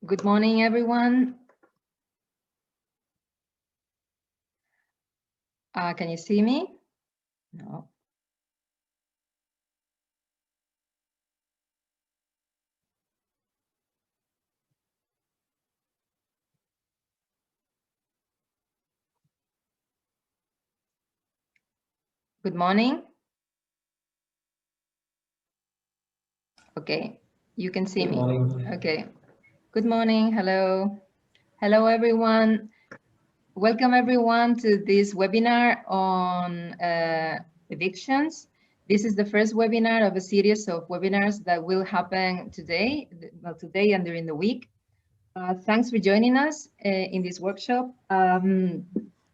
Good morning, everyone. Can you see me? No. Good morning. Okay, you can see me. Okay. Good morning. Hello. Hello, everyone. Welcome, everyone, to this webinar on evictions. This is the first webinar of a series of webinars that will happen today, today and during the week. Thanks for joining us in this workshop.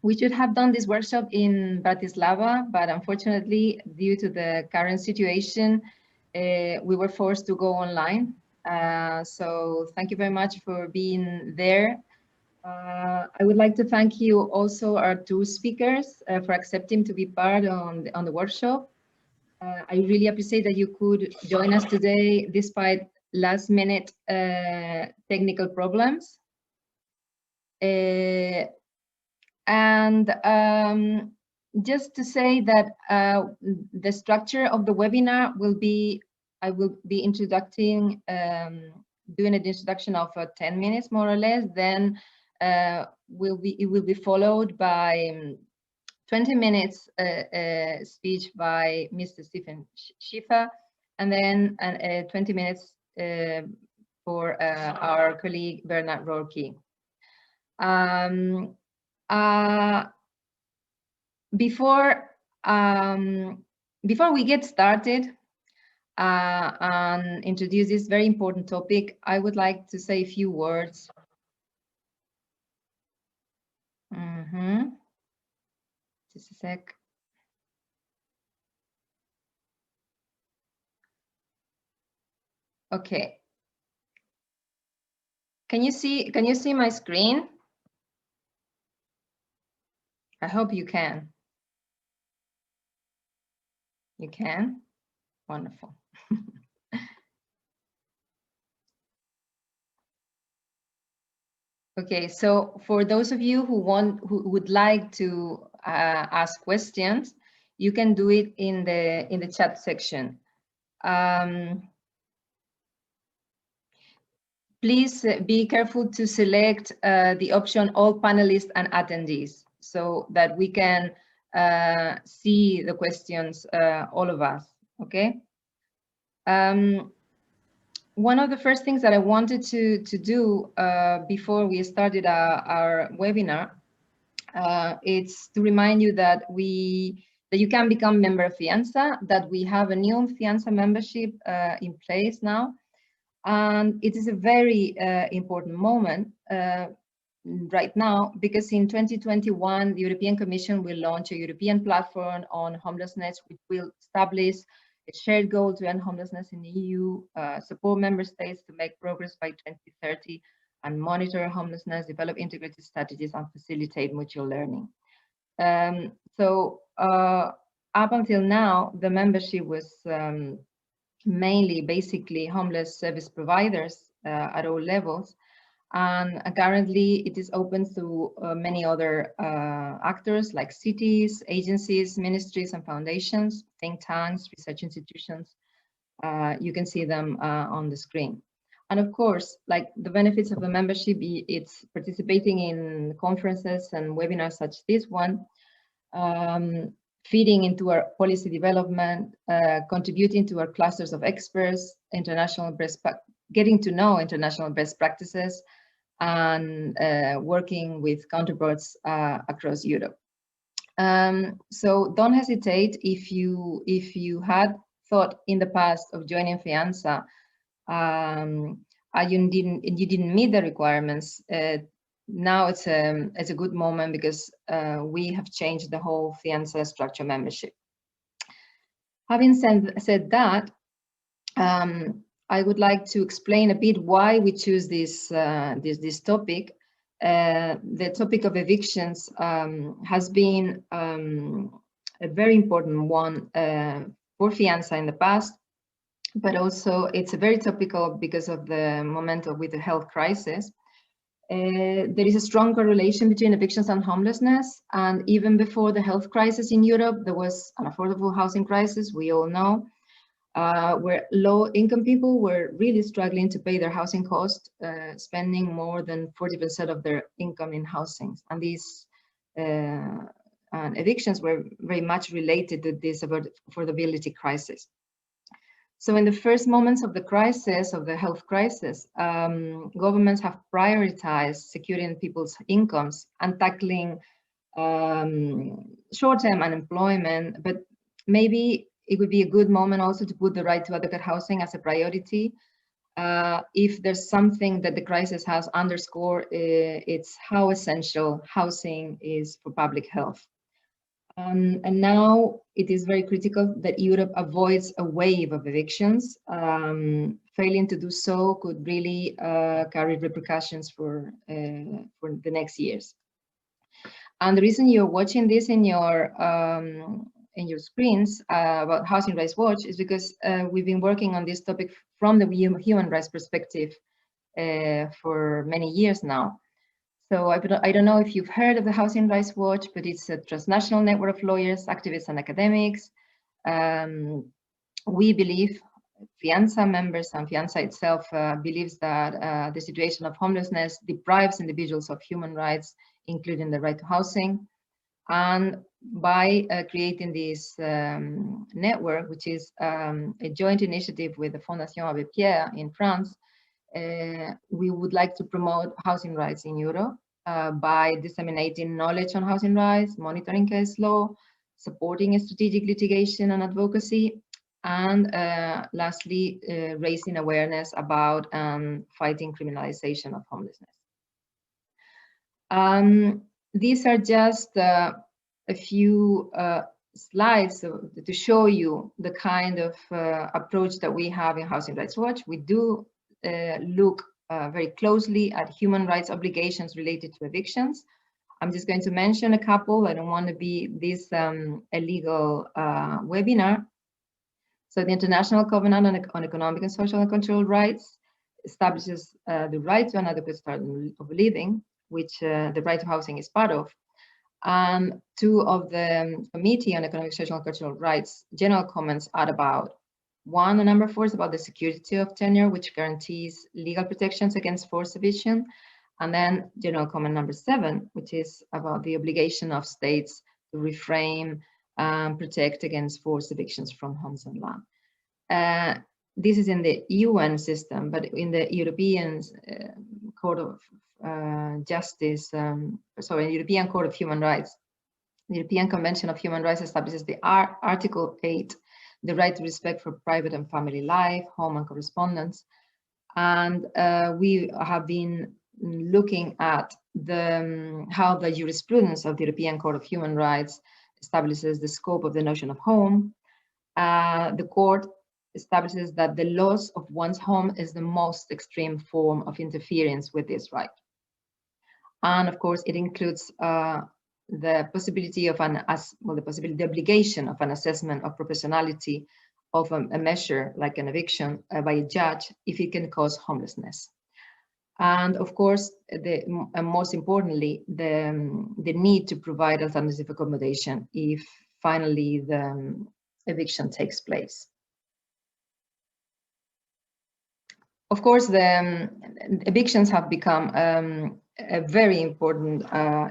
We should have done this workshop in Bratislava, but unfortunately, due to the current situation, we were forced to go online. So thank you very much for being there. I would like to thank you also our two speakers for accepting to be part on the workshop. I really appreciate that you could join us today despite last minute technical problems. Just to say that the structure of the webinar will be, I will be introducing, doing an introduction of 10 minutes more or less, then it will be followed by 20 minutes speech by Mr. Steffen Schäfer, and then 20 minutes for our colleague Bernard Rourke. Before we get started and introduce this very important topic, I would like to say a few words. Just a sec. Okay. Can you see my screen? I hope you can. You can? Wonderful. Okay, so for those of you who would like to ask questions, you can do it in the chat section. Please be careful to select the option all panelists and attendees so that we can see the questions, all of us, okay? One of the first things that I wanted to do before we started our webinar, it's to remind you that you can become member of FEANTSA, that we have a new FEANTSA membership in place now. And it is a very important moment right now, because in 2021, the European Commission will launch a European platform on homelessness, which will establish a shared goal to end homelessness in the EU, support member states to make progress by 2030, and monitor homelessness, develop integrated strategies, and facilitate mutual learning. So up until now, the membership was mainly basically homeless service providers at all levels, and currently it is open to many other actors like cities, agencies, ministries and foundations, think tanks, research institutions. You can see them on the screen. And of course, like the benefits of the membership, it's participating in conferences and webinars such as this one, feeding into our policy development, contributing to our clusters of experts, getting to know international best practices, and working with counterparts across Europe. So don't hesitate if you had thought in the past of joining FEANTSA, you didn't meet the requirements. Now it's a good moment, because we have changed the whole FEANTSA structure membership. Having said that, I would like to explain a bit why we choose this topic. The topic of evictions has been a very important one for FEANTSA in the past, but also it's very topical because of the momentum with the health crisis. There is a strong correlation between evictions and homelessness, and even before the health crisis in Europe, there was an affordable housing crisis, we all know, where low-income people were really struggling to pay their housing cost, spending more than 40% of their income in housing. And these evictions were very much related to this affordability crisis. So in the first moments of the crisis, of the health crisis, governments have prioritized securing people's incomes and tackling short-term unemployment, but maybe it would be a good moment also to put the right to adequate housing as a priority. If there's something that the crisis has underscored, it's how essential housing is for public health. And now it is very critical that Europe avoids a wave of evictions. Failing to do so could really carry repercussions for the next years. And the reason you're watching this in your screens about Housing Rights Watch is because we've been working on this topic from the human rights perspective for many years now. So I don't know if you've heard of the Housing Rights Watch, but it's a transnational network of lawyers, activists, and academics. We believe, FEANTSA members and FEANTSA itself believes that the situation of homelessness deprives individuals of human rights, including the right to housing. And by creating this network, which is a joint initiative with the Fondation Abbé Pierre in France, we would like to promote housing rights in Europe by disseminating knowledge on housing rights, monitoring case law, supporting strategic litigation and advocacy, and lastly, raising awareness about fighting criminalization of homelessness. These are just a few slides to show you the kind of approach that we have in Housing Rights Watch. We do look very closely at human rights obligations related to evictions. I'm just going to mention a couple. I don't want to be this a legal webinar. So the International Covenant on Economic and Social and Cultural Rights establishes the right to an adequate standard of living, which the right to housing is part of. Two of the Committee on Economic, Social and Cultural Rights general comments are about one, the number 4 is about the security of tenure, which guarantees legal protections against forced eviction. And then general comment number 7, which is about the obligation of states to reframe and protect against forced evictions from homes and land. This is in the UN system, but in the European Court of Justice, European Court of Human Rights, the European Convention of Human Rights establishes the Article 8, the right to respect for private and family life, home and correspondence. And we have been looking at how the jurisprudence of the European Court of Human Rights establishes the scope of the notion of home. The court establishes that the loss of one's home is the most extreme form of interference with this right. And of course, it includes the possibility of the obligation of an assessment of proportionality of a measure like an eviction by a judge if it can cause homelessness. And of course, most importantly, the need to provide alternative accommodation if finally the eviction takes place. Of course, the evictions have become a very important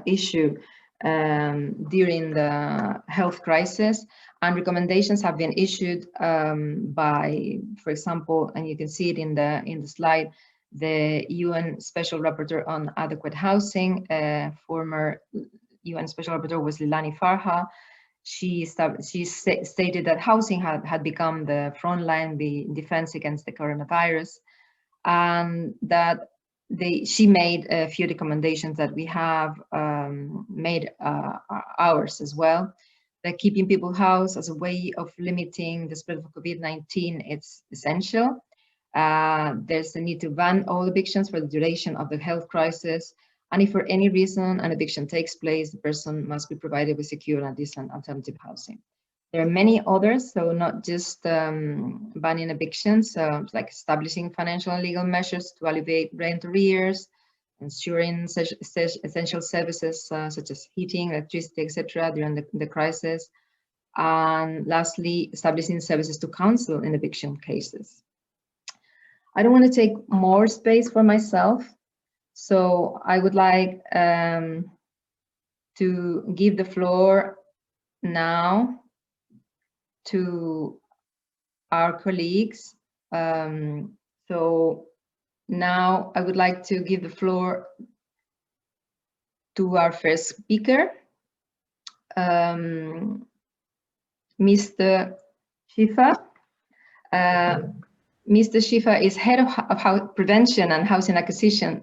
issue during the health crisis, and recommendations have been issued by, for example, and you can see it in the slide, the UN Special Rapporteur on Adequate Housing. Former UN Special Rapporteur was Lilani Farha. She stated that housing had become the front line, the defense against the coronavirus, and that she made a few recommendations that we have made ours as well. That keeping people housed as a way of limiting the spread of COVID-19, it's essential. There's a need to ban all evictions for the duration of the health crisis. And if for any reason an eviction takes place, the person must be provided with secure and decent alternative housing. There are many others, so not just banning evictions, like establishing financial and legal measures to alleviate rent arrears, ensuring essential services such as heating, electricity, etc. during the crisis, and lastly, establishing services to counsel in eviction cases. I don't want to take more space for myself, so I would like to give the floor now to our colleagues. So now I would like to give the floor to our first speaker, Mr. Schäfer. Mr. Schäfer is head of prevention and housing acquisition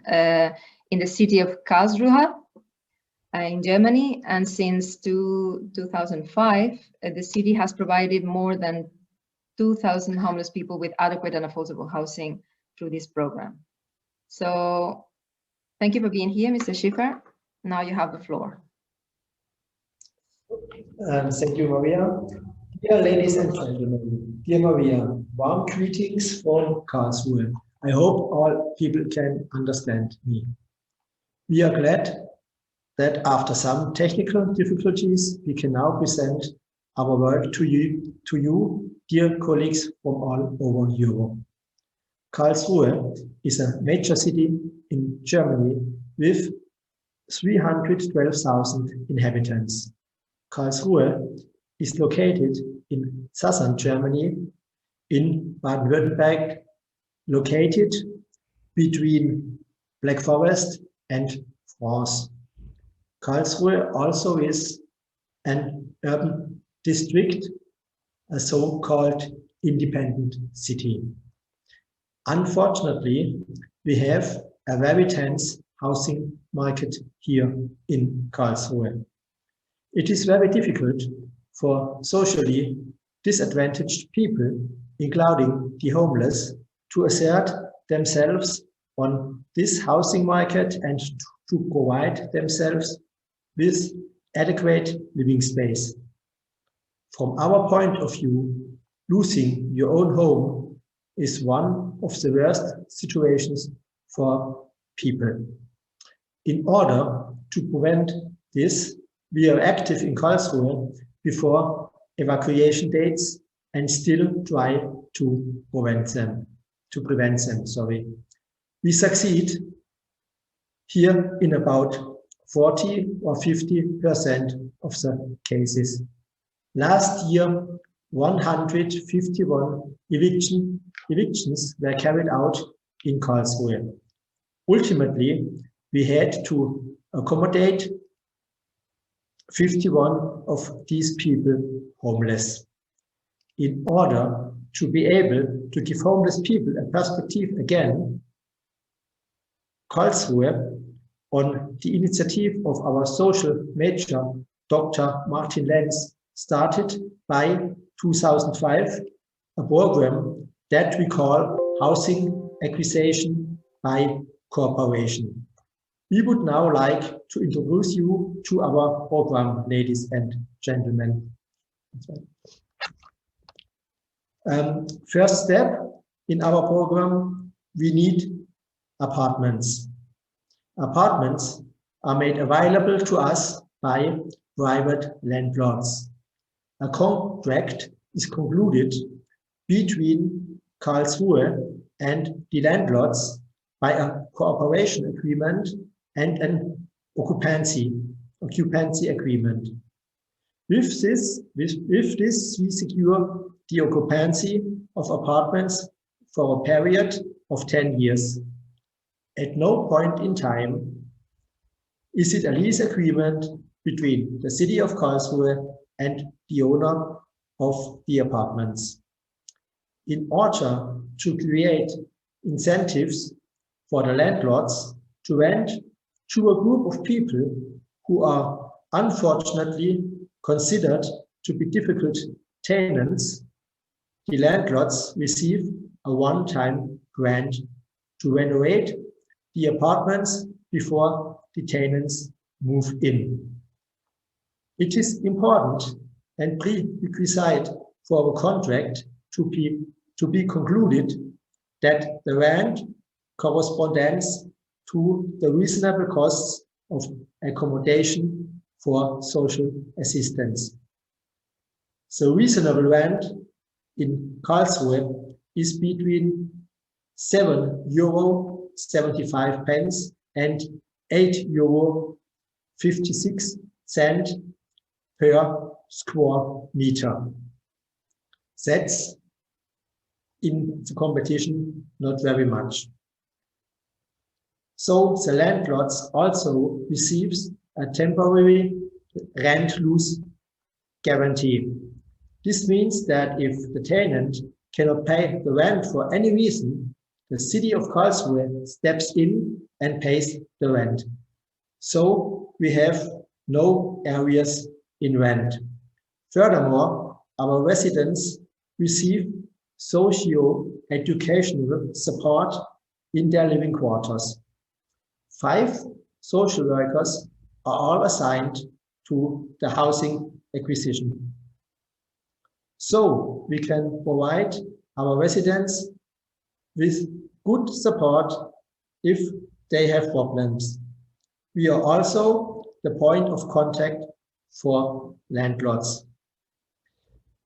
in the city of Karlsruhe in Germany, and since 2005, the city has provided more than 2,000 homeless people with adequate and affordable housing through this program. So thank you for being here, Mr. Schäfer. Now you have the floor. Thank you, Maria. Dear ladies and gentlemen, dear Maria, warm greetings from Karlsruhe. I hope all people can understand me. We are glad that after some technical difficulties, we can now present our work to you, dear colleagues from all over Europe. Karlsruhe is a major city in Germany with 312,000 inhabitants. Karlsruhe is located in southern Germany, in Baden-Württemberg, located between Black Forest and France. Karlsruhe also is an urban district, a so-called independent city. Unfortunately, we have a very tense housing market here in Karlsruhe. It is very difficult for socially disadvantaged people, including the homeless, to assert themselves on this housing market and to provide themselves with adequate living space. From our point of view, losing your own home is one of the worst situations for people. In order to prevent this, we are active in Karlsruhe before evacuation dates and still try to prevent them. We succeed here in about 40 or 50% of the cases. Last year, 151 evictions were carried out in Karlsruhe. Ultimately, we had to accommodate 51 of these people homeless. In order to be able to give homeless people a perspective again, Karlsruhe, on the initiative of our social major, Dr. Martin Lenz, started by 2005 a program that we call Housing Acquisition by Cooperation. We would now like to introduce you to our program, ladies and gentlemen. First step in our program, we need apartments. Apartments are made available to us by private landlords. A contract is concluded between Karlsruhe and the landlords by a cooperation agreement and an occupancy agreement. With this, we secure the occupancy of apartments for a period of 10 years. At no point in time is it a lease agreement between the city of Karlsruhe and the owner of the apartments. In order to create incentives for the landlords to rent to a group of people who are unfortunately considered to be difficult tenants, the landlords receive a one-time grant to renovate the apartments before the tenants move in. It is important and prerequisite for a contract to be concluded that the rent corresponds to the reasonable costs of accommodation for social assistance. So reasonable rent in Karlsruhe is between €7.75 and €8.56 per square meter. That's in the competition not very much. So the landlords also receives a temporary rent loss guarantee. This means that if the tenant cannot pay the rent for any reason, the city of Karlsruhe steps in and pays the rent. So we have no arrears in rent. Furthermore, our residents receive socio-educational support in their living quarters. 5 social workers are all assigned to the housing acquisition. So we can provide our residents with good support if they have problems. We are also the point of contact for landlords.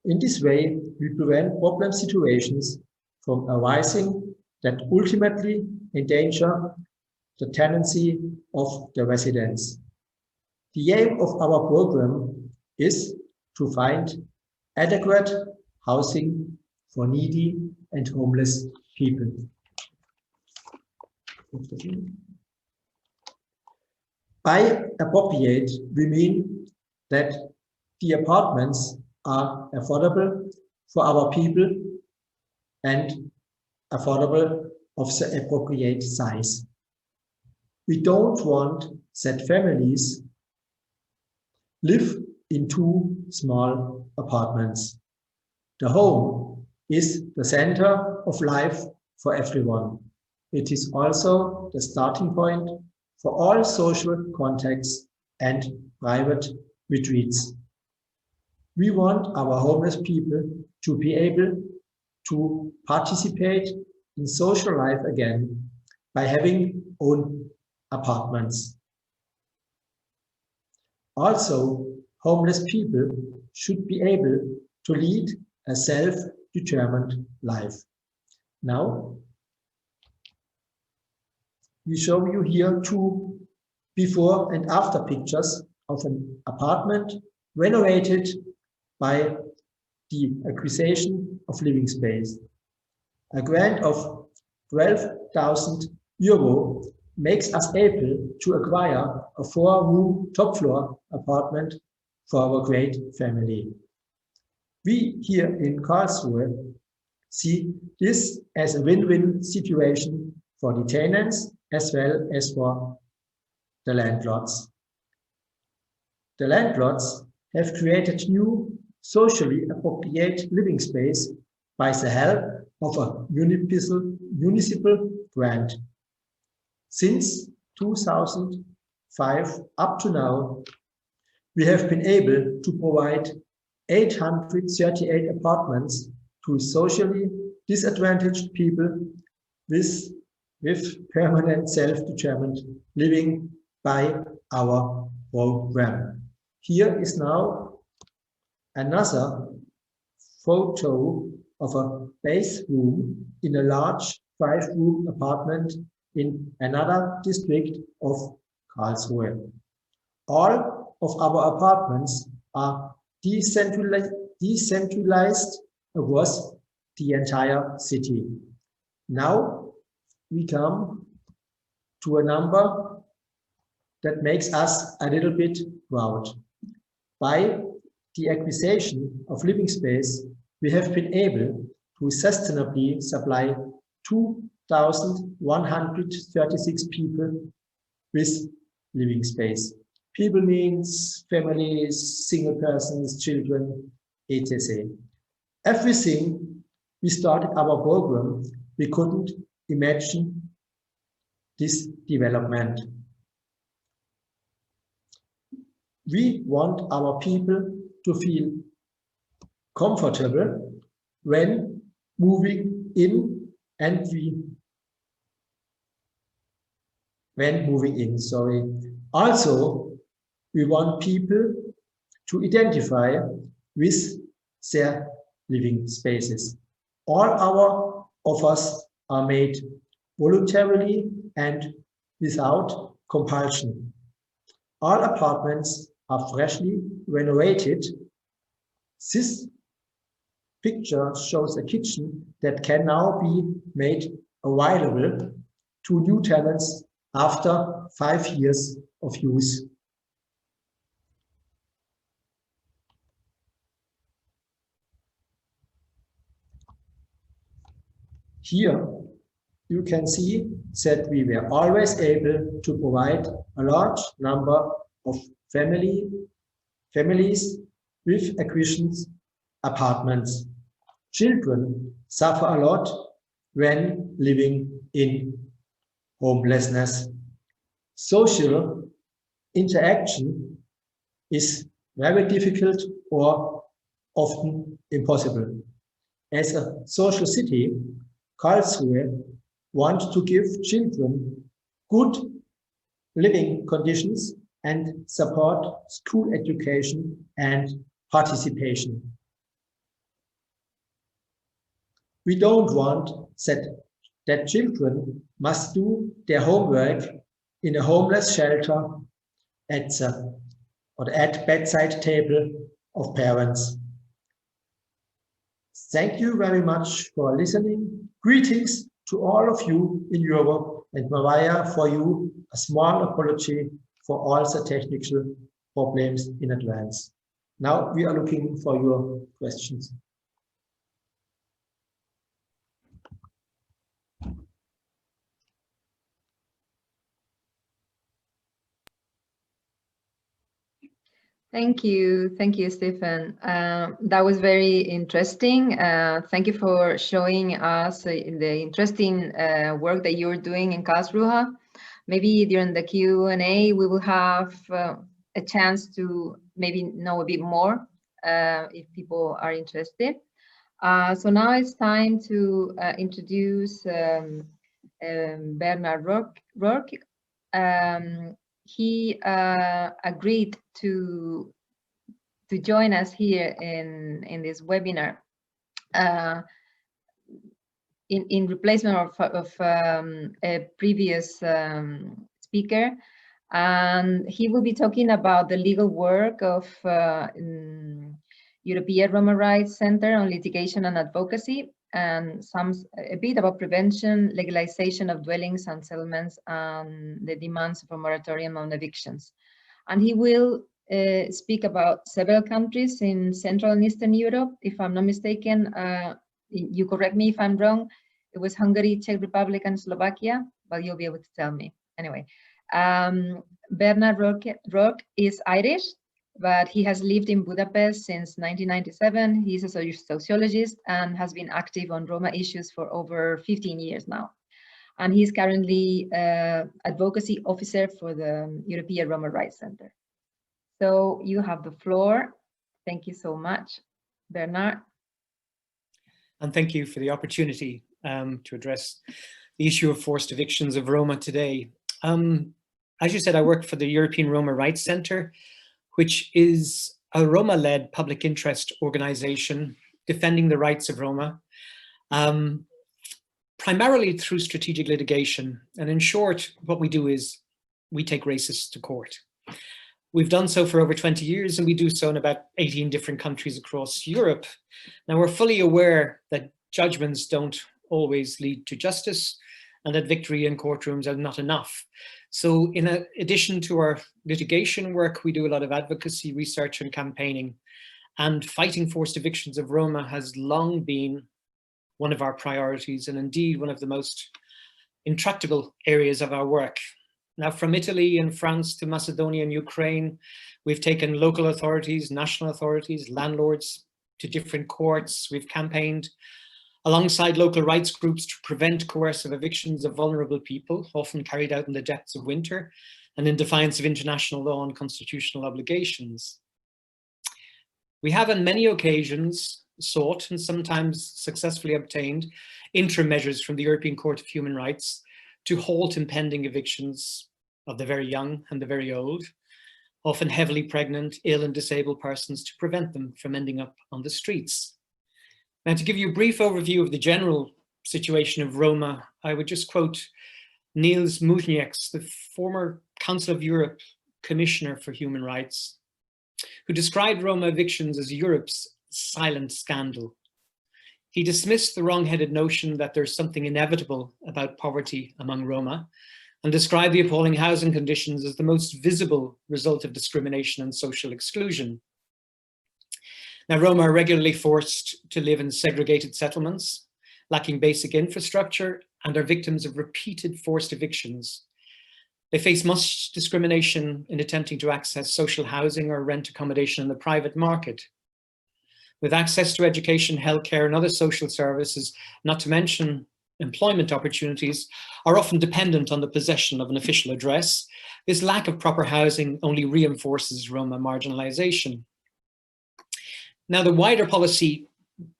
In this way, we prevent problem situations from arising that ultimately endanger the tenancy of the residents. The aim of our program is to find adequate housing for needy and homeless people. By appropriate, we mean that the apartments are affordable for our people and affordable of the appropriate size. We don't want that families live in 2 small apartments. The home is the center of life for everyone. It is also the starting point for all social contacts and private retreats. We want our homeless people to be able to participate in social life again by having own apartments. Also, homeless people should be able to lead a self-determined life. Now, we show you here 2 before and after pictures of an apartment renovated by the acquisition of living space. A grant of €12,000 makes us able to acquire a 4-room top-floor apartment for our great family. We here in Karlsruhe see this as a win-win situation for the tenants as well as for the landlords. The landlords have created new socially appropriate living space by the help of a municipal grant. Since 2005 up to now, we have been able to provide 838 apartments to socially disadvantaged people with permanent self-determined living by our program. Here is now another photo of a base room in a large 5-room apartment in another district of Karlsruhe. All of our apartments are decentralized across the entire city. Now we come to a number that makes us a little bit proud. By the acquisition of living space, we have been able to sustainably supply 2,136 people with living space. People means families, single persons, children, etc. Everything we started our program, we couldn't imagine this development. We want our people to feel comfortable when moving in and Also, we want people to identify with their living spaces. All our offers are made voluntarily and without compulsion. All apartments are freshly renovated. This picture shows a kitchen that can now be made available to new tenants after 5 years of use. Here, you can see that we were always able to provide a large number of families with evictions apartments. Children suffer a lot when living in homelessness. Social interaction is very difficult or often impossible. As a social city, Karlsruhe wants to give children good living conditions and support school education and participation. We don't want that children must do their homework in a homeless shelter at bedside table of parents. Thank you very much for listening. Greetings to all of you in Europe, and Maria, for you, a small apology for all the technical problems in advance. Now we are looking for your questions. Thank you, Steffen. That was very interesting. Thank you for showing us the interesting work that you're doing in Karlsruhe. Maybe during the Q&A, we will have a chance to maybe know a bit more if people are interested. So now it's time to introduce Bernard Rourke. He agreed to join us here in this webinar in replacement of a previous speaker, and he will be talking about the legal work of European Roma Rights Center on litigation and advocacy, and a bit about prevention, legalization of dwellings and settlements, and the demands for moratorium on evictions. And he will speak about several countries in Central and Eastern Europe. If I'm not mistaken, you correct me if I'm wrong, it was Hungary, Czech Republic, and Slovakia, but you'll be able to tell me. Anyway, Bernard Rourke is Irish, but he has lived in Budapest since 1997. He's a sociologist and has been active on Roma issues for over 15 years now. And he's currently advocacy officer for the European Roma Rights Center. So you have the floor. Thank you so much, Bernard. And thank you for the opportunity to address the issue of forced evictions of Roma today. As you said, I work for the European Roma Rights Center, which is a Roma-led public interest organization defending the rights of Roma, primarily through strategic litigation. And in short, what we do is we take racists to court. We've done so for over 20 years, and we do so in about 18 different countries across Europe. Now, we're fully aware that judgments don't always lead to justice, and that victory in courtrooms are not enough. So in addition to our litigation work, we do a lot of advocacy, research, and campaigning. And fighting forced evictions of Roma has long been one of our priorities, and indeed one of the most intractable areas of our work. Now, from Italy and France to Macedonia and Ukraine, we've taken local authorities, national authorities, landlords to different courts. We've campaigned alongside local rights groups to prevent coercive evictions of vulnerable people, often carried out in the depths of winter and in defiance of international law and constitutional obligations. We have on many occasions sought and sometimes successfully obtained interim measures from the European Court of Human Rights to halt impending evictions of the very young and the very old, often heavily pregnant, ill and disabled persons, to prevent them from ending up on the streets. Now, to give you a brief overview of the general situation of Roma, I would just quote Niels Mužnieks, the former Council of Europe Commissioner for Human Rights, who described Roma evictions as Europe's silent scandal. He dismissed the wrong-headed notion that there's something inevitable about poverty among Roma, and described the appalling housing conditions as the most visible result of discrimination and social exclusion. Now, Roma are regularly forced to live in segregated settlements, lacking basic infrastructure, and are victims of repeated forced evictions. They face much discrimination in attempting to access social housing or rent accommodation in the private market. With access to education, healthcare, and other social services, not to mention employment opportunities, are often dependent on the possession of an official address. This lack of proper housing only reinforces Roma marginalization. Now, the wider policy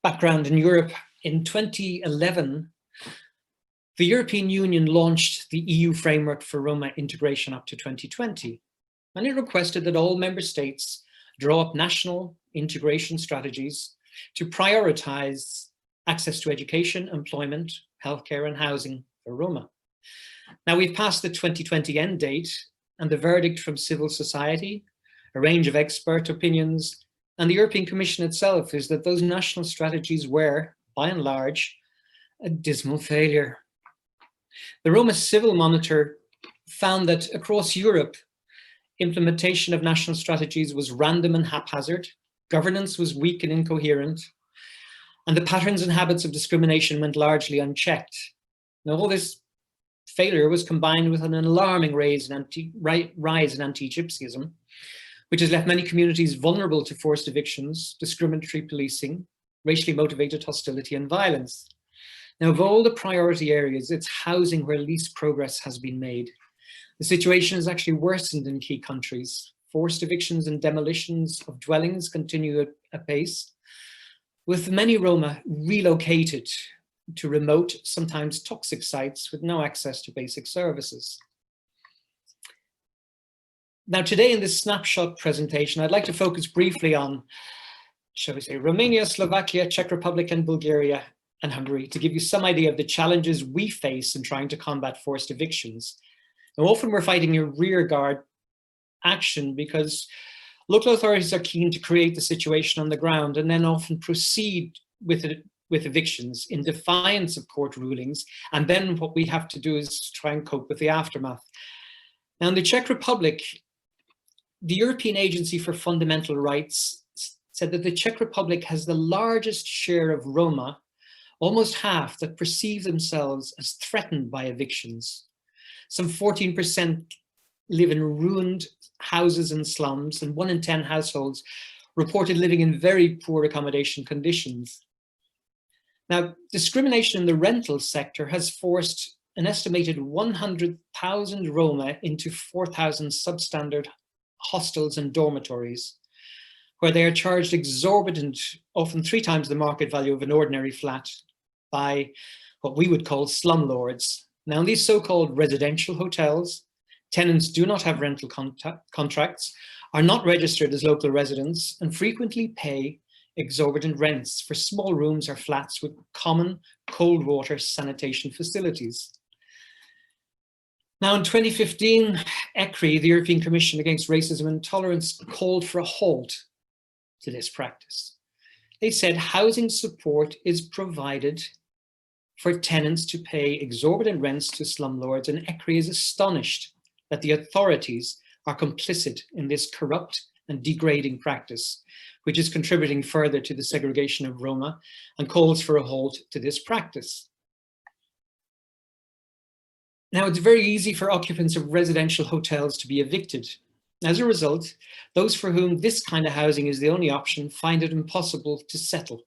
background in Europe: in 2011, the European Union launched the EU framework for Roma integration up to 2020, and it requested that all member states draw up national integration strategies to prioritize access to education, employment, healthcare, and housing for Roma. Now, we've passed the 2020 end date, and the verdict from civil society, a range of expert opinions, and the European Commission itself is that those national strategies were, by and large, a dismal failure. The Roma Civil Monitor found that across Europe, implementation of national strategies was random and haphazard, governance was weak and incoherent, and the patterns and habits of discrimination went largely unchecked. Now, all this failure was combined with an alarming rise in anti-Gypsyism, which has left many communities vulnerable to forced evictions, discriminatory policing, racially motivated hostility, and violence. Now, of all the priority areas, it's housing where least progress has been made. The situation has actually worsened in key countries. Forced evictions and demolitions of dwellings continue at a pace, with many Roma relocated to remote, sometimes toxic sites with no access to basic services. Now, today in this snapshot presentation, I'd like to focus briefly on, shall we say, Romania, Slovakia, Czech Republic, and Bulgaria, and Hungary, to give you some idea of the challenges we face in trying to combat forced evictions. Now, often we're fighting a rearguard action because local authorities are keen to create the situation on the ground and then often proceed with evictions in defiance of court rulings. And then what we have to do is try and cope with the aftermath. Now, in the Czech Republic, the European Agency for Fundamental Rights said that the Czech Republic has the largest share of Roma, almost half, that perceive themselves as threatened by evictions. Some 14% live in ruined houses and slums, and 1 in 10 households reported living in very poor accommodation conditions. Now, discrimination in the rental sector has forced an estimated 100,000 Roma into 4,000 substandard hostels and dormitories, where they are charged exorbitant, often 3 times the market value of an ordinary flat, by what we would call slumlords. Now, in these so-called residential hotels, tenants do not have rental contracts, are not registered as local residents, and frequently pay exorbitant rents for small rooms or flats with common cold water sanitation facilities. Now, in 2015, ERRC, the European Commission Against Racism and Intolerance, called for a halt to this practice. They said housing support is provided for tenants to pay exorbitant rents to slumlords, and ERRC is astonished that the authorities are complicit in this corrupt and degrading practice, which is contributing further to the segregation of Roma, and calls for a halt to this practice. Now, it's very easy for occupants of residential hotels to be evicted. As a result, those for whom this kind of housing is the only option find it impossible to settle,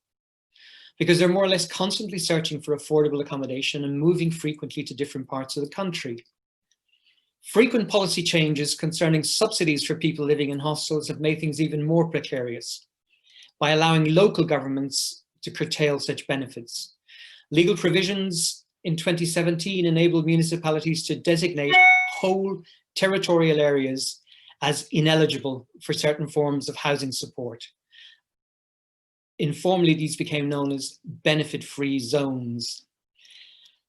because they're more or less constantly searching for affordable accommodation and moving frequently to different parts of the country. Frequent policy changes concerning subsidies for people living in hostels have made things even more precarious by allowing local governments to curtail such benefits. Legal provisions in 2017 enabled municipalities to designate whole territorial areas as ineligible for certain forms of housing support. Informally, these became known as benefit-free zones.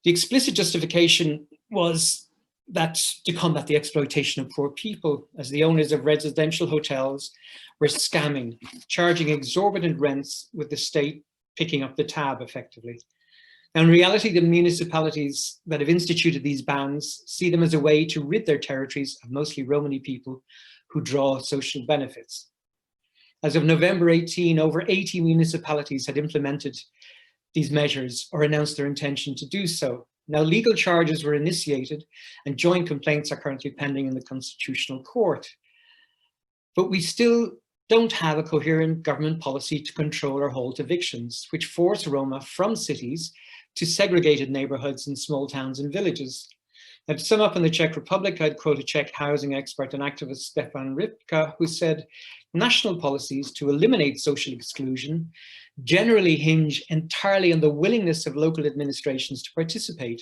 The explicit justification was that to combat the exploitation of poor people, as the owners of residential hotels were scamming, charging exorbitant rents with the state picking up the tab effectively. Now, in reality, the municipalities that have instituted these bans see them as a way to rid their territories of mostly Romani people who draw social benefits. As of November 18, over 80 municipalities had implemented these measures or announced their intention to do so. Now, legal charges were initiated and joint complaints are currently pending in the Constitutional Court. But we still don't have a coherent government policy to control or halt evictions, which force Roma from cities to segregated neighborhoods in small towns and villages. Now, to sum up, in the Czech Republic, I'd quote a Czech housing expert and activist, Steffen, who said, national policies to eliminate social exclusion generally hinge entirely on the willingness of local administrations to participate.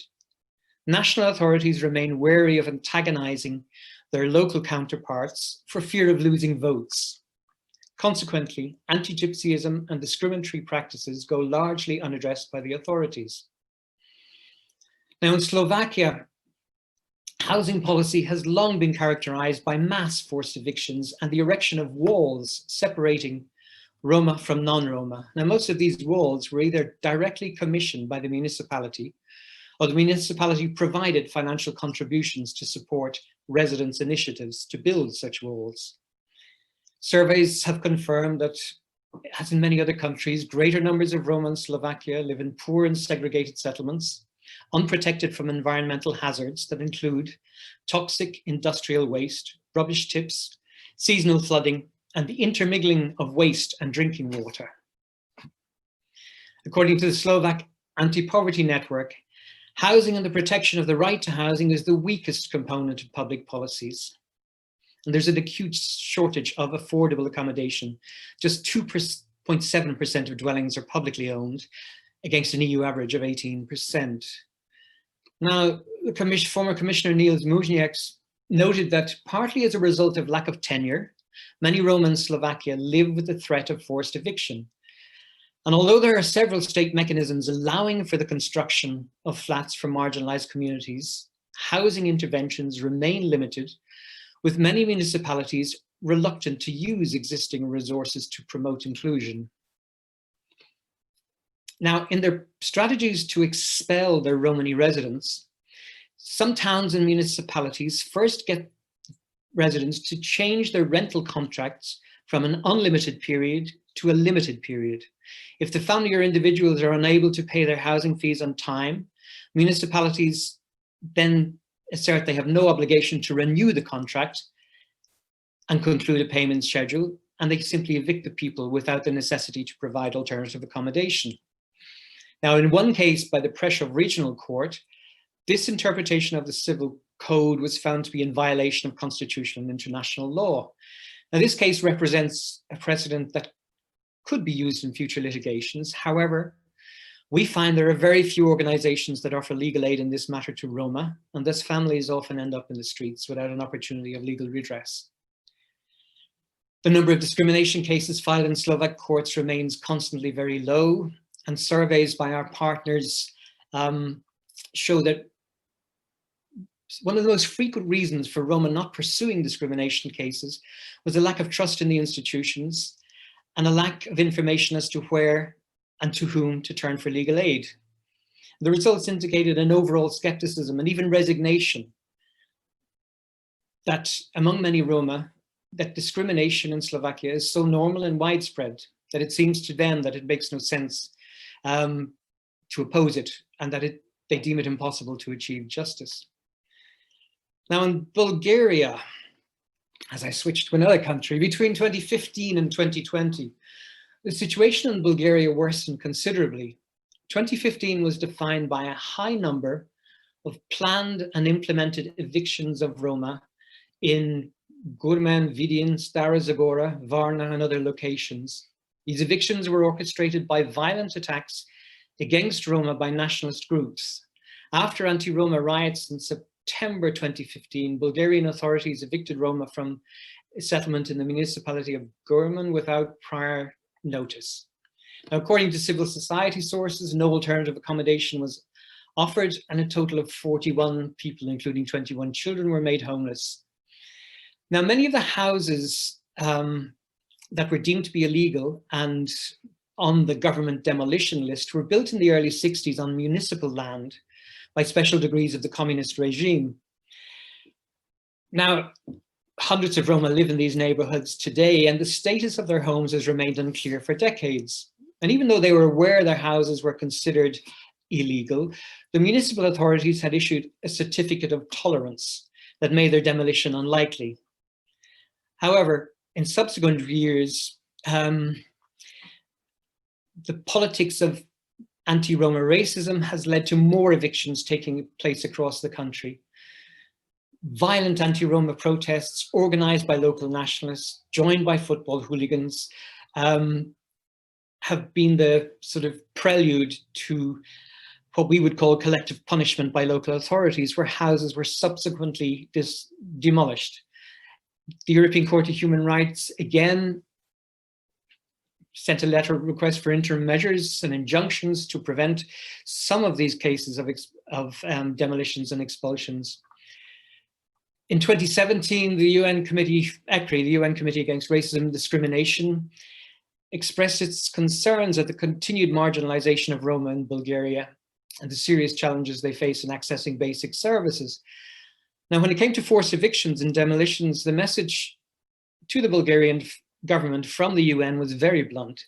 National authorities remain wary of antagonizing their local counterparts for fear of losing votes. Consequently, anti-Gypsyism and discriminatory practices go largely unaddressed by the authorities. Now, in Slovakia, housing policy has long been characterized by mass forced evictions and the erection of walls separating Roma from non-Roma. Now, most of these walls were either directly commissioned by the municipality or the municipality provided financial contributions to support residents' initiatives to build such walls. Surveys have confirmed that, as in many other countries, greater numbers of Roma in Slovakia live in poor and segregated settlements, unprotected from environmental hazards that include toxic industrial waste, rubbish tips, seasonal flooding, and the intermingling of waste and drinking water. According to the Slovak Anti-Poverty Network, housing and the protection of the right to housing is the weakest component of public policies. And there's an acute shortage of affordable accommodation. Just 2.7% of dwellings are publicly owned, against an EU average of 18%. Now, the former Commissioner Niels Mužnieks noted that partly as a result of lack of tenure, many Roma in Slovakia live with the threat of forced eviction. And although there are several state mechanisms allowing for the construction of flats for marginalized communities, housing interventions remain limited, with many municipalities reluctant to use existing resources to promote inclusion. Now, in their strategies to expel their Romani residents, some towns and municipalities first get residents to change their rental contracts from an unlimited period to a limited period. If the family or individuals are unable to pay their housing fees on time, municipalities then assert they have no obligation to renew the contract and conclude a payment schedule, and they simply evict the people without the necessity to provide alternative accommodation. Now, in one case, by the Prešov Regional Court, this interpretation of the civil code was found to be in violation of constitutional and international law. Now, this case represents a precedent that could be used in future litigations. However, we find there are very few organizations that offer legal aid in this matter to Roma, and thus families often end up in the streets without an opportunity of legal redress. The number of discrimination cases filed in Slovak courts remains constantly very low, and surveys by our partners show that one of the most frequent reasons for Roma not pursuing discrimination cases was a lack of trust in the institutions and a lack of information as to where and to whom to turn for legal aid. The results indicated an overall skepticism and even resignation that among many Roma, that discrimination in Slovakia is so normal and widespread that it seems to them that it makes no sense to oppose it, and that they deem it impossible to achieve justice. Now, in Bulgaria, as I switched to another country, between 2015 and 2020, the situation in Bulgaria worsened considerably. 2015 was defined by a high number of planned and implemented evictions of Roma in Gurman, Vidin, Stara Zagora, Varna, and other locations. These evictions were orchestrated by violent attacks against Roma by nationalist groups. After anti-Roma riots in September 2015, Bulgarian authorities evicted Roma from a settlement in the municipality of Gurman without prior notice. Now, according to civil society sources, no alternative accommodation was offered, and a total of 41 people, including 21 children, were made homeless. Now, many of the houses that were deemed to be illegal and on the government demolition list were built in the early 60s on municipal land by special degrees of the communist regime. Now, hundreds of Roma live in these neighborhoods today, and the status of their homes has remained unclear for decades. And even though they were aware their houses were considered illegal, the municipal authorities had issued a certificate of tolerance that made their demolition unlikely. However, in subsequent years, the politics of anti-Roma racism has led to more evictions taking place across the country. Violent anti-Roma protests organized by local nationalists, joined by football hooligans, have been the sort of prelude to what we would call collective punishment by local authorities, where houses were subsequently demolished. The European Court of Human Rights again sent a letter request for interim measures and injunctions to prevent some of these cases of demolitions and expulsions. In 2017, the UN Committee, ECRI, the UN Committee Against Racism and Discrimination, expressed its concerns at the continued marginalization of Roma in Bulgaria and the serious challenges they face in accessing basic services. Now, when it came to forced evictions and demolitions, the message to the Bulgarian government from the UN was very blunt.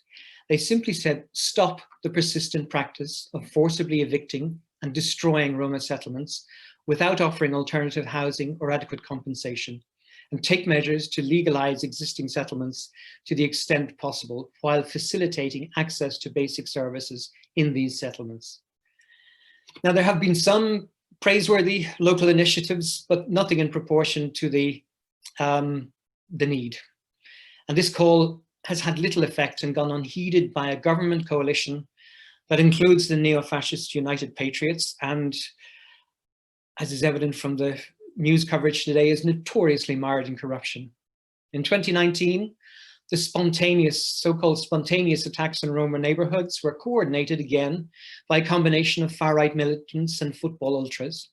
They simply said, stop the persistent practice of forcibly evicting and destroying Roma settlements without offering alternative housing or adequate compensation, and take measures to legalize existing settlements to the extent possible while facilitating access to basic services in these settlements. Now, there have been some praiseworthy local initiatives, but nothing in proportion to the need. And this call has had little effect and gone unheeded by a government coalition that includes the neo-fascist United Patriots and, as is evident from the news coverage today, is notoriously mired in corruption. In 2019, the so-called spontaneous attacks on Roma neighborhoods were coordinated again by a combination of far-right militants and football ultras.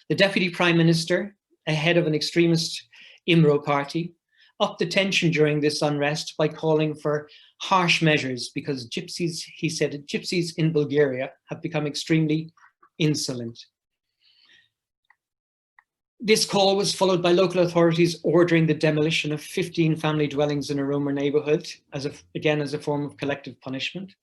The Deputy Prime Minister, ahead of an extremist IMRO party, upped the tension during this unrest by calling for harsh measures because gypsies, he said, gypsies in Bulgaria have become extremely insolent. This call was followed by local authorities ordering the demolition of 15 family dwellings in a Roma neighborhood, again as a form of collective punishment.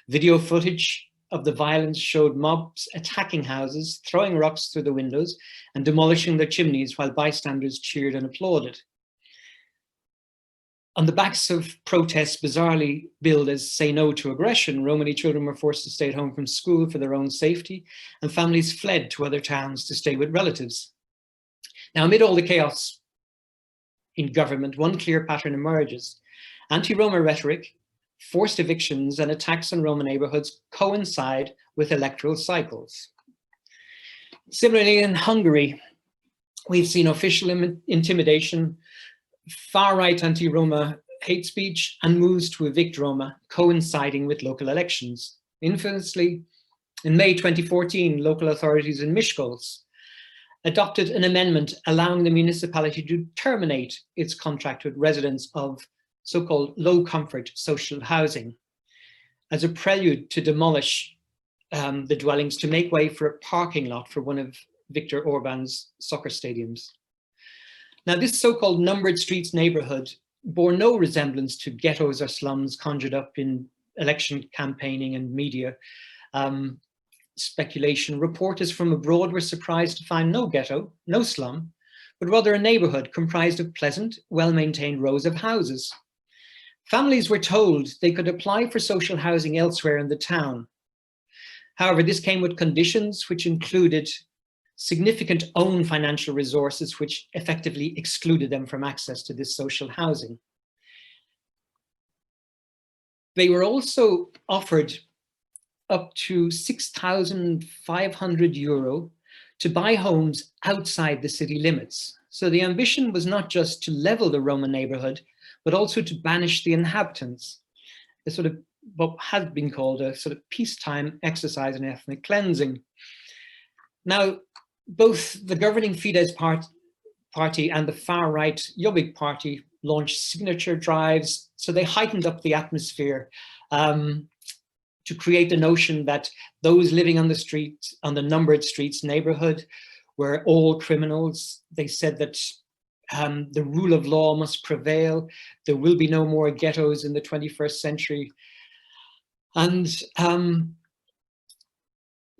Video footage of the violence showed mobs attacking houses, throwing rocks through the windows and demolishing their chimneys while bystanders cheered and applauded. On the backs of protests bizarrely billed as "Say No to Aggression," Romani children were forced to stay at home from school for their own safety, and families fled to other towns to stay with relatives. Now, amid all the chaos in government, one clear pattern emerges. Anti-Roma rhetoric, forced evictions, and attacks on Roma neighborhoods coincide with electoral cycles. Similarly, in Hungary, we've seen official intimidation, far-right anti-Roma hate speech, and moves to evict Roma coinciding with local elections. Infamously, in May 2014, local authorities in Miskolc adopted an amendment allowing the municipality to terminate its contract with residents of so-called low-comfort social housing as a prelude to demolish the dwellings to make way for a parking lot for one of Viktor Orban's soccer stadiums. Now, this so-called numbered streets neighborhood bore no resemblance to ghettos or slums conjured up in election campaigning and media speculation. Reporters from abroad were surprised to find no ghetto, no slum, but rather a neighborhood comprised of pleasant, well-maintained rows of houses. Families were told they could apply for social housing elsewhere in the town. However, this came with conditions which included significant own financial resources, which effectively excluded them from access to this social housing. They were also offered up to 6,500 euro to buy homes outside the city limits. So the ambition was not just to level the Roma neighborhood, but also to banish the inhabitants, a sort of what has been called a sort of peacetime exercise in ethnic cleansing. Now, both the governing Fidesz party and the far-right Jobbik party launched signature drives, so they heightened up the atmosphere to create the notion that those living on the street, on the numbered streets neighborhood, were all criminals. They said that the rule of law must prevail. There will be no more ghettos in the 21st century. And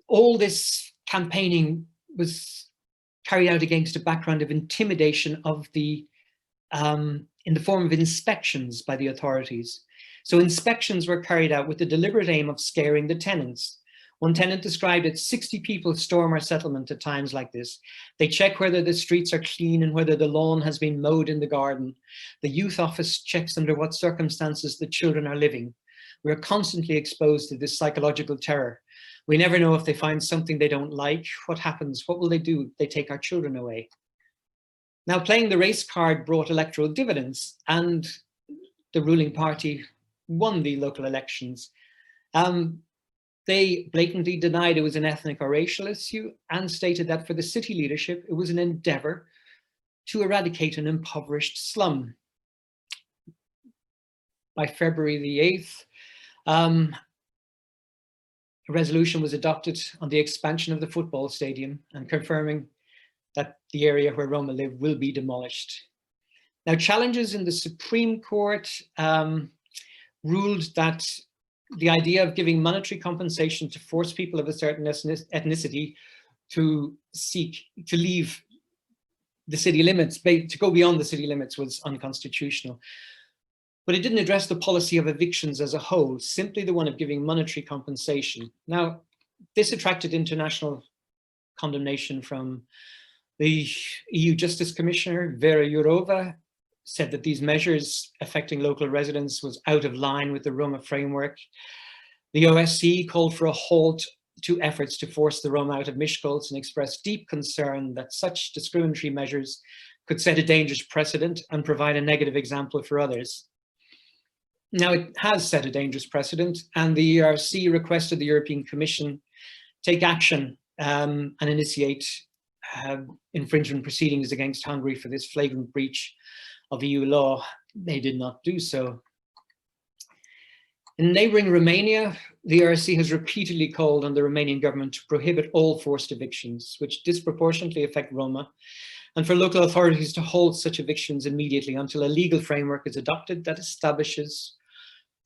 all this campaigning was carried out against a background of intimidation of the, in the form of inspections by the authorities. So inspections were carried out with the deliberate aim of scaring the tenants. One tenant described it, 60 people storm our settlement at times like this. They check whether the streets are clean and whether the lawn has been mowed in the garden. The youth office checks under what circumstances the children are living. We are constantly exposed to this psychological terror. We never know if they find something they don't like. What happens? What will they do? They take our children away. Now, playing the race card brought electoral dividends, and the ruling party won the local elections. They blatantly denied it was an ethnic or racial issue and stated that for the city leadership, it was an endeavor to eradicate an impoverished slum. By February the 8th, a resolution was adopted on the expansion of the football stadium and confirming that the area where Roma live will be demolished. Now, challenges in the Supreme Court ruled that the idea of giving monetary compensation to force people of a certain ethnicity to leave the city limits, to go beyond the city limits, was unconstitutional. But it didn't address the policy of evictions as a whole, simply the one of giving monetary compensation. Now, this attracted international condemnation from the EU Justice Commissioner, Vera Jourova, said that these measures affecting local residents was out of line with the Roma framework. The OSCE called for a halt to efforts to force the Roma out of Miskolc and expressed deep concern that such discriminatory measures could set a dangerous precedent and provide a negative example for others. Now, it has set a dangerous precedent, and the ERRC requested the European Commission take action and initiate infringement proceedings against Hungary for this flagrant breach of EU law. They did not do so. In neighboring Romania, the ERRC has repeatedly called on the Romanian government to prohibit all forced evictions, which disproportionately affect Roma, and for local authorities to hold such evictions immediately until a legal framework is adopted that establishes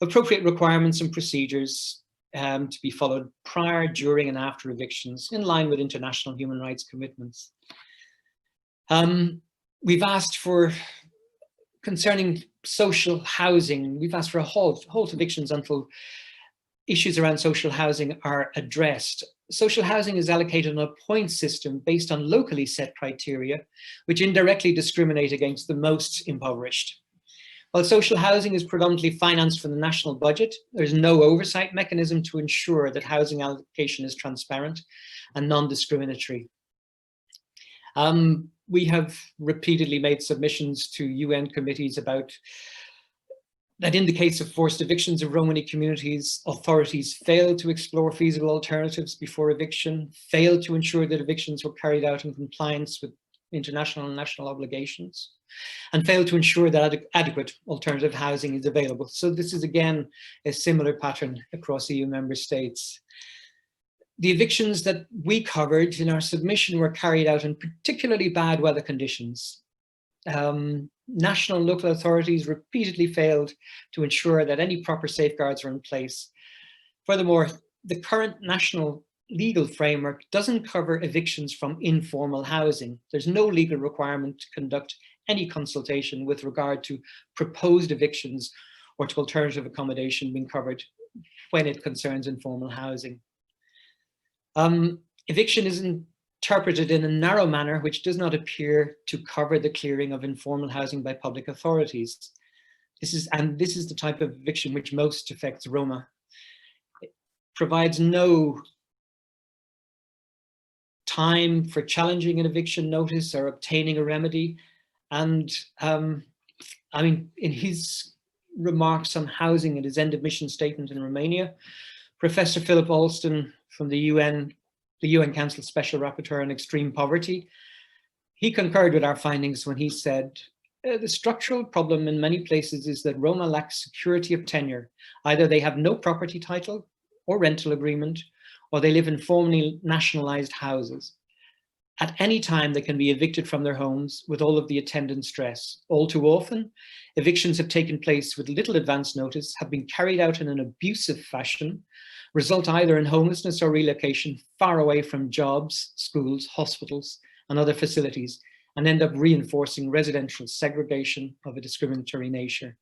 appropriate requirements and procedures to be followed prior, during, and after evictions, in line with international human rights commitments. We've asked for, concerning social housing, we've asked for a halt evictions until issues around social housing are addressed. Social housing is allocated on a point system based on locally set criteria, which indirectly discriminate against the most impoverished. While social housing is predominantly financed from the national budget, there's no oversight mechanism to ensure that housing allocation is transparent and non-discriminatory. We have repeatedly made submissions to UN committees about that in the case of forced evictions of Romani communities, authorities failed to explore feasible alternatives before eviction, failed to ensure that evictions were carried out in compliance with international and national obligations, and failed to ensure that adequate alternative housing is available. So this is again a similar pattern across EU member states. The evictions that we covered in our submission were carried out in particularly bad weather conditions. National and local authorities repeatedly failed to ensure that any proper safeguards are in place. Furthermore, the current national legal framework doesn't cover evictions from informal housing. There's no legal requirement to conduct any consultation with regard to proposed evictions or to alternative accommodation being covered when it concerns informal housing. Eviction is interpreted in a narrow manner which does not appear to cover the clearing of informal housing by public authorities. This is the type of eviction which most affects Roma. It provides no time for challenging an eviction notice or obtaining a remedy. And I mean, in his remarks on housing at his end of mission statement in Romania, Professor Philip Alston from the UN Council Special Rapporteur on Extreme Poverty, he concurred with our findings when he said, the structural problem in many places is that Roma lack security of tenure. Either they have no property title or rental agreement, or they live in formally nationalized houses. At any time, they can be evicted from their homes with all of the attendant stress. All too often, evictions have taken place with little advance notice, have been carried out in an abusive fashion, result either in homelessness or relocation far away from jobs, schools, hospitals, and other facilities, and end up reinforcing residential segregation of a discriminatory nature.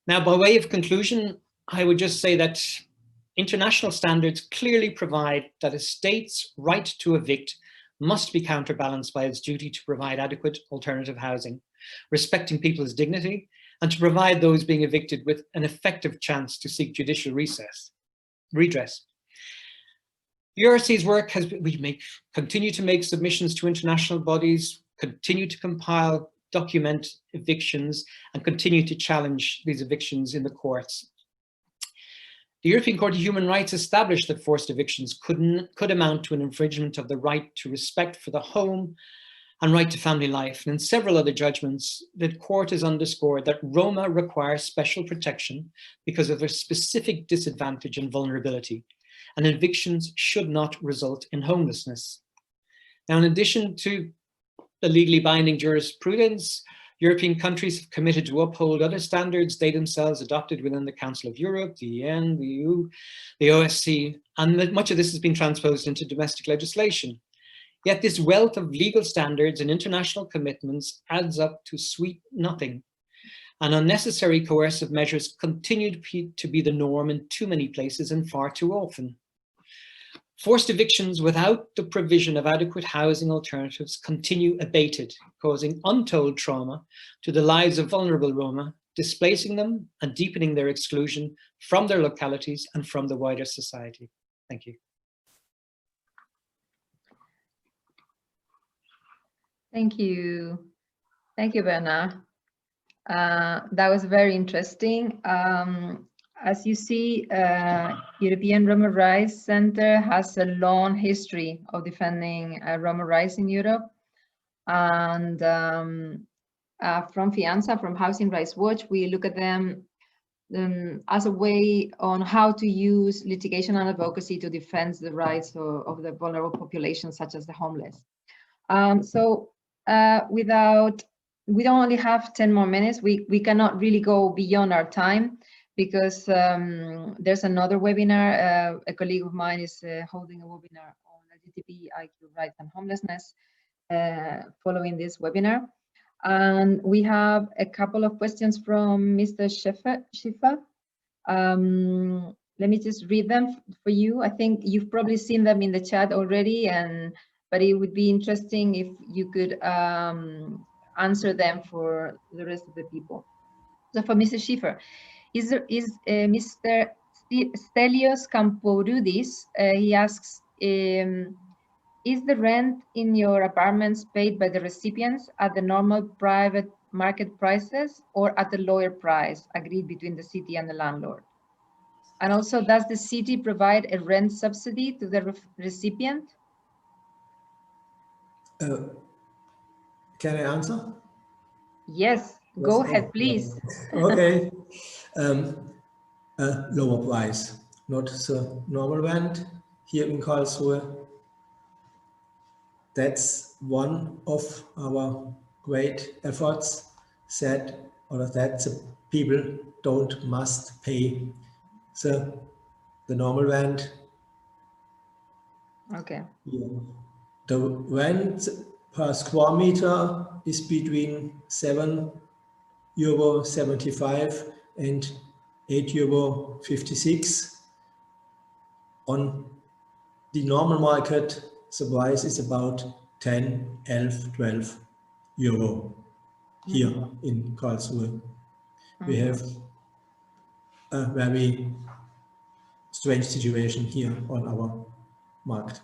Now, by way of conclusion, I would just say that international standards clearly provide that a state's right to evict must be counterbalanced by its duty to provide adequate alternative housing, respecting people's dignity, and to provide those being evicted with an effective chance to seek judicial redress. The ERRC's work has we continue to make submissions to international bodies, continue to compile, document evictions, and continue to challenge these evictions in the courts. The European Court of Human Rights established that forced evictions could amount to an infringement of the right to respect for the home and right to family life. And in several other judgments, the court has underscored that Roma require special protection because of their specific disadvantage and vulnerability, and evictions should not result in homelessness. Now, in addition to the legally binding jurisprudence, European countries have committed to uphold other standards they themselves adopted within the Council of Europe, the EN, the EU, the OSCE, and much of this has been transposed into domestic legislation. Yet this wealth of legal standards and international commitments adds up to sweet nothing. And unnecessary coercive measures continue to be the norm in too many places and far too often. Forced evictions without the provision of adequate housing alternatives continue abated, causing untold trauma to the lives of vulnerable Roma, displacing them and deepening their exclusion from their localities and from the wider society. Thank you. Thank you. Thank you, Bernard. That was very interesting. As you see, European Roma Rights Center has a long history of defending Roma rights in Europe. And from FEANTSA, from Housing Rights Watch, we look at them as a way on how to use litigation and advocacy to defend the rights of the vulnerable populations, such as the homeless. We don't only have 10 more minutes. We cannot really go beyond our time, because there's another webinar. A colleague of mine is holding a webinar on LGBTIQ rights and homelessness following this webinar. And we have a couple of questions from Mr. Schäfer. Let me just read them for you. I think you've probably seen them in the chat already, but it would be interesting if you could answer them for the rest of the people. So for Mr. Schäfer, is Mr. Stelios Campodoudis, he asks, is the rent in your apartments paid by the recipients at the normal private market prices or at the lower price agreed between the city and the landlord? And also, does the city provide a rent subsidy to the recipient? Can I answer? Yes, go ahead, please. Okay. A lower price, not the normal rent here in Karlsruhe. That's one of our great efforts, that the people must pay the normal rent. Okay. Yeah. The rent per square meter is between €7.75 and €8.56. On the normal market, the price is about 10, 11, 12 euro here in Karlsruhe. we have a very strange situation here on our market.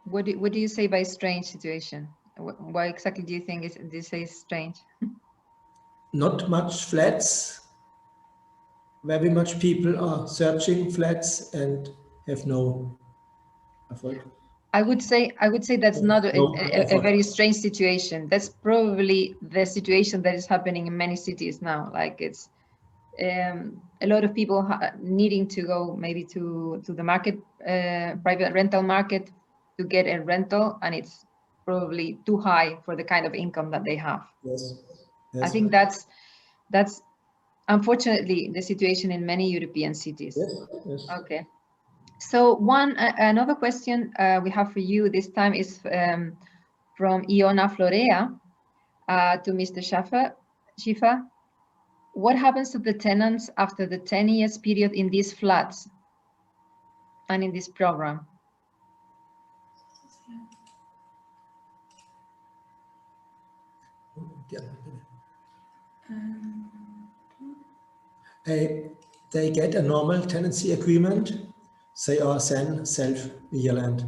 What do you say by strange situation? Why exactly do you think this is strange? Not much flats. Very much people are searching flats and have no effort. I would say that's not a very strange situation. That's probably the situation that is happening in many cities now. Like it's a lot of people needing to go maybe to the market, private rental market, to get a rental, and it's probably too high for the kind of income that they have. Yes. I think that's unfortunately the situation in many European cities. Yes. Okay. So another question we have for you this time is from Iona Florea to Mr. Schäfer. What happens to the tenants after the 10 years period in these flats and in this program? They get a normal tenancy agreement. They are then self-violent.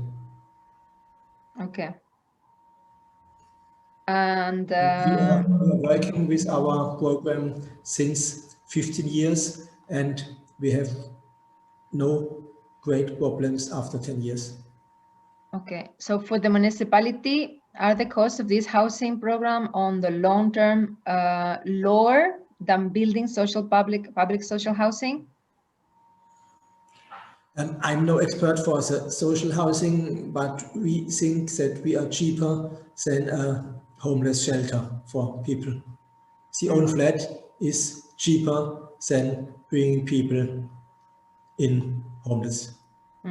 Okay. And we are working with our program since 15 years, and we have no great problems after 10 years. Okay, so for the municipality, are the costs of this housing program on the long term lower than building public social housing? I'm no expert for the social housing, but we think that we are cheaper than a homeless shelter for people. The own flat is cheaper than bringing people in homeless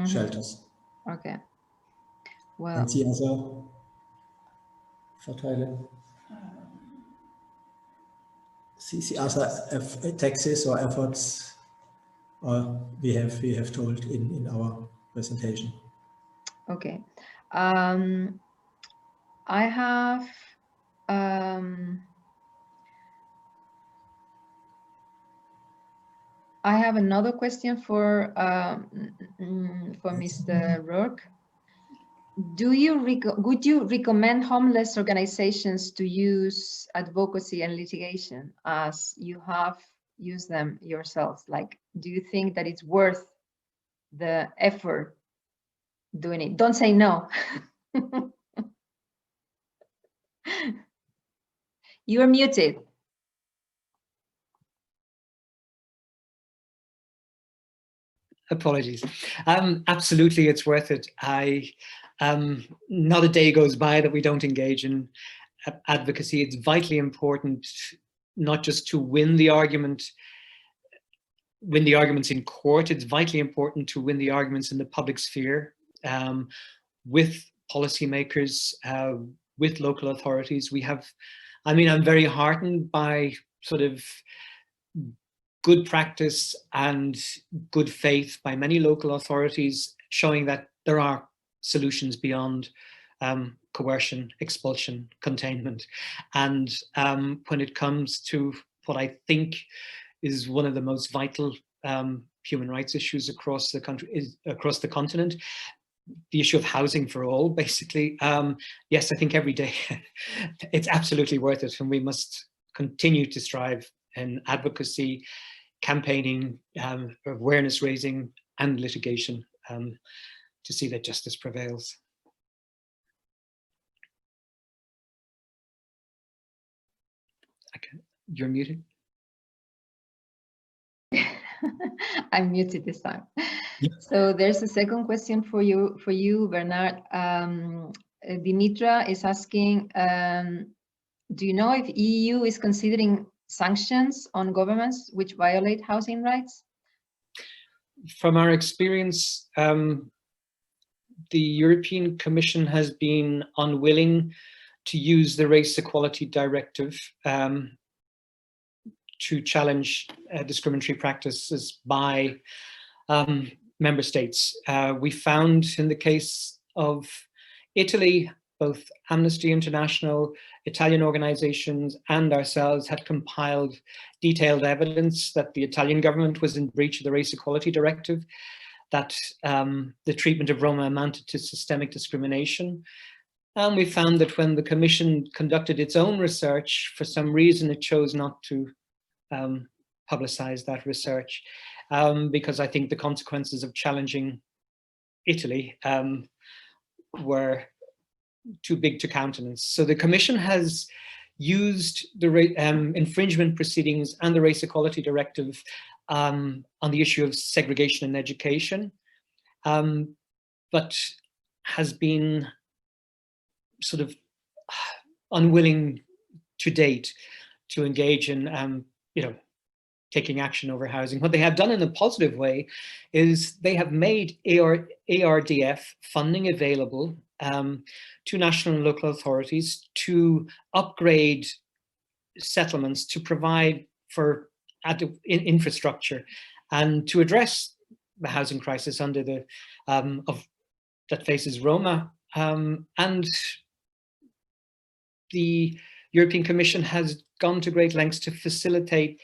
shelters. Okay. Well. And the other Vorteile? The other taxes or efforts we have told in our presentation. Okay. I have another question for Mr. Rourke. Would you recommend homeless organizations to use advocacy and litigation as you have used them yourselves? Like, do you think that it's worth the effort doing it? Don't say no. You are muted. Apologies. Absolutely, it's worth it. Not a day goes by that we don't engage in advocacy. It's vitally important not just to win the arguments in court. It's vitally important to win the arguments in the public sphere with policymakers, with local authorities. I'm very heartened by sort of good practice and good faith by many local authorities, showing that there are solutions beyond coercion, expulsion, containment. And when it comes to what I think is one of the most vital human rights issues across the country, across the continent, the issue of housing for all, basically. Yes, I think every day it's absolutely worth it, and we must continue to strive in advocacy, campaigning, awareness raising, and litigation to see that justice prevails. You're muted. I'm muted this time. Yep. So there's a second question for you, Bernard. Dimitra is asking, do you know if EU is considering sanctions on governments which violate housing rights? From our experience, the European Commission has been unwilling to use the Race Equality Directive to challenge discriminatory practices by member states. We found in the case of Italy both Amnesty International, Italian organizations, and ourselves had compiled detailed evidence that the Italian government was in breach of the Race Equality Directive, that the treatment of Roma amounted to systemic discrimination. And we found that when the Commission conducted its own research, for some reason it chose not to publicize that research, because I think the consequences of challenging Italy were too big to countenance. So the Commission has used the infringement proceedings and the Race Equality Directive on the issue of segregation in education, but has been sort of unwilling to date to engage in, taking action over housing. What they have done in a positive way is they have made ARDF funding available to national and local authorities to upgrade settlements, to provide for infrastructure, and to address the housing crisis under the that faces Roma. And the European Commission has gone to great lengths to facilitate,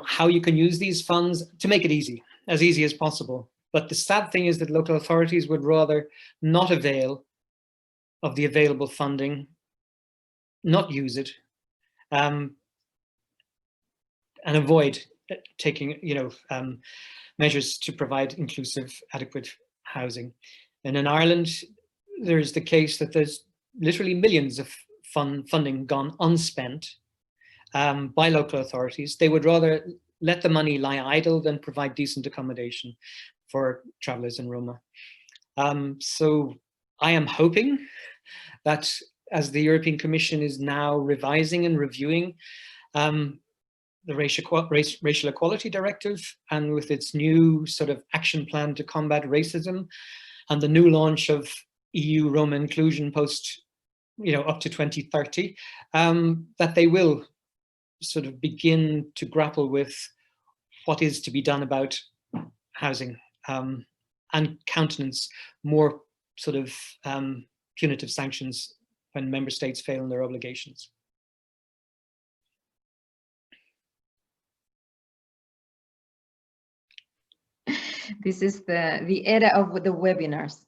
how you can use these funds to make it easy, as easy as possible. But the sad thing is that local authorities would rather not avail of the available funding, not use it, and avoid taking, measures to provide inclusive, adequate housing. And in Ireland, there's the case that there's literally millions of funding gone unspent by local authorities. They would rather let the money lie idle than provide decent accommodation for travellers in Roma. So I am hoping that as the European Commission is now revising and reviewing the Racial Equality Directive, and with its new sort of action plan to combat racism, and the new launch of EU Roma inclusion post, up to 2030, that they will sort of begin to grapple with what is to be done about housing, and countenance more sort of punitive sanctions when member states fail in their obligations. This is the era of the webinars.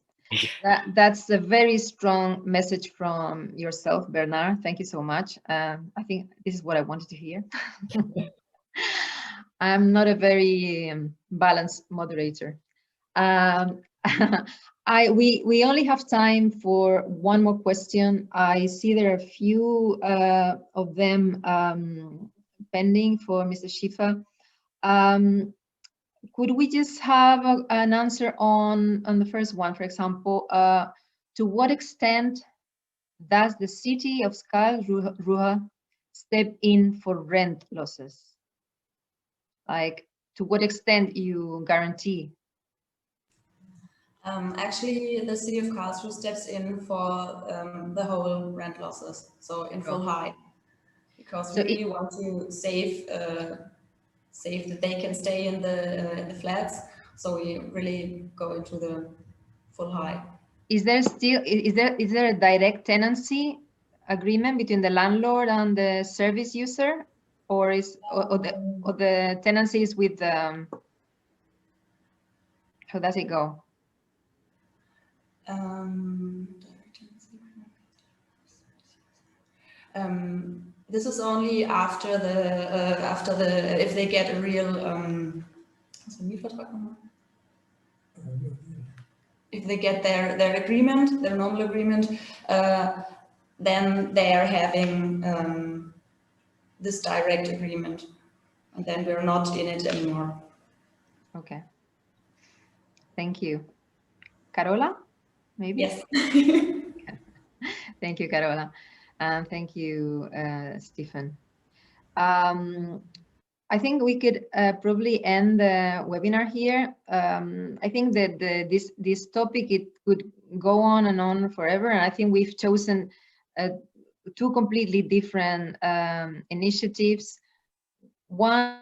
That's a very strong message from yourself, Bernard. Thank you so much. I think this is what I wanted to hear. I'm not a very balanced moderator. We only have time for one more question. I see there are a few of them pending for Mr. Schäfer. Could we just have an answer on the first one, for example, to what extent does the city of Karlsruhe step in for rent losses? Like, to what extent you guarantee? Actually, the city of Karlsruhe steps in for the whole rent losses, so in full high, because we really want to save that they can stay in the flats. So we really go into the full high. Is there a direct tenancy agreement between the landlord and the service user, or the tenancy is with the? How does it go? This is only after the if they get a real if they get their agreement, their normal agreement, then they are having this direct agreement, and then we're not in it anymore. Okay. Thank you. Carola, maybe? Yes. Thank you, Carola. And thank you, Steffen. I think we could probably end the webinar here. I think that this topic, it could go on and on forever. And I think we've chosen two completely different initiatives. One,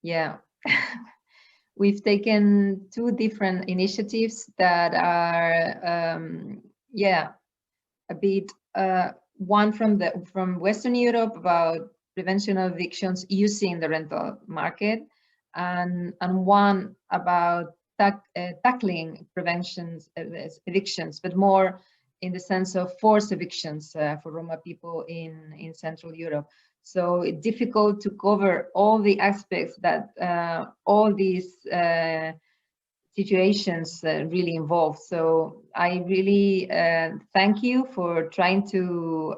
yeah. we've taken 2 different initiatives that are, a bit, one from Western Europe about prevention of evictions using the rental market, and one about tackling preventions evictions, but more in the sense of forced evictions for Roma people in Central Europe. So it's difficult to cover all the aspects that all these situations really involve. So I really thank you for trying to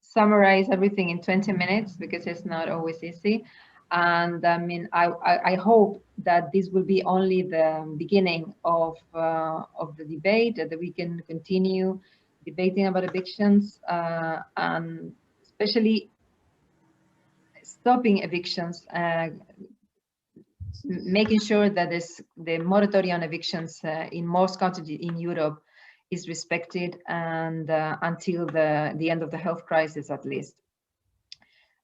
summarize everything in 20 minutes, because it's not always easy. And I mean, I hope that this will be only the beginning of the debate, that we can continue debating about evictions, and especially stopping evictions, making sure that the moratorium on evictions in most countries in Europe is respected, and until the end of the health crisis at least.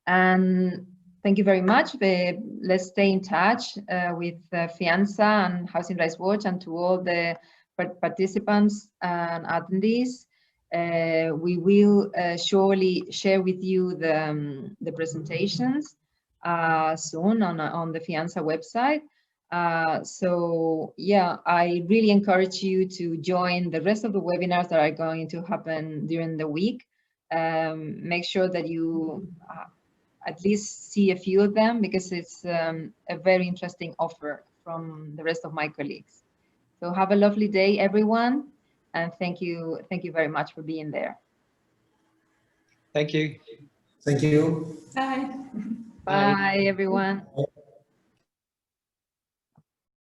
And thank you very much. Let's stay in touch with FEANTSA and Housing Rights Watch, and to all the participants and attendees. We will surely share with you the presentations soon on the FEANTSA website. So yeah, I really encourage you to join the rest of the webinars that are going to happen during the week. Make sure that you at least see a few of them, because it's a very interesting offer from the rest of my colleagues. So have a lovely day, everyone, and thank you very much for being there. Thank you. Thank you. Bye. Bye, everyone.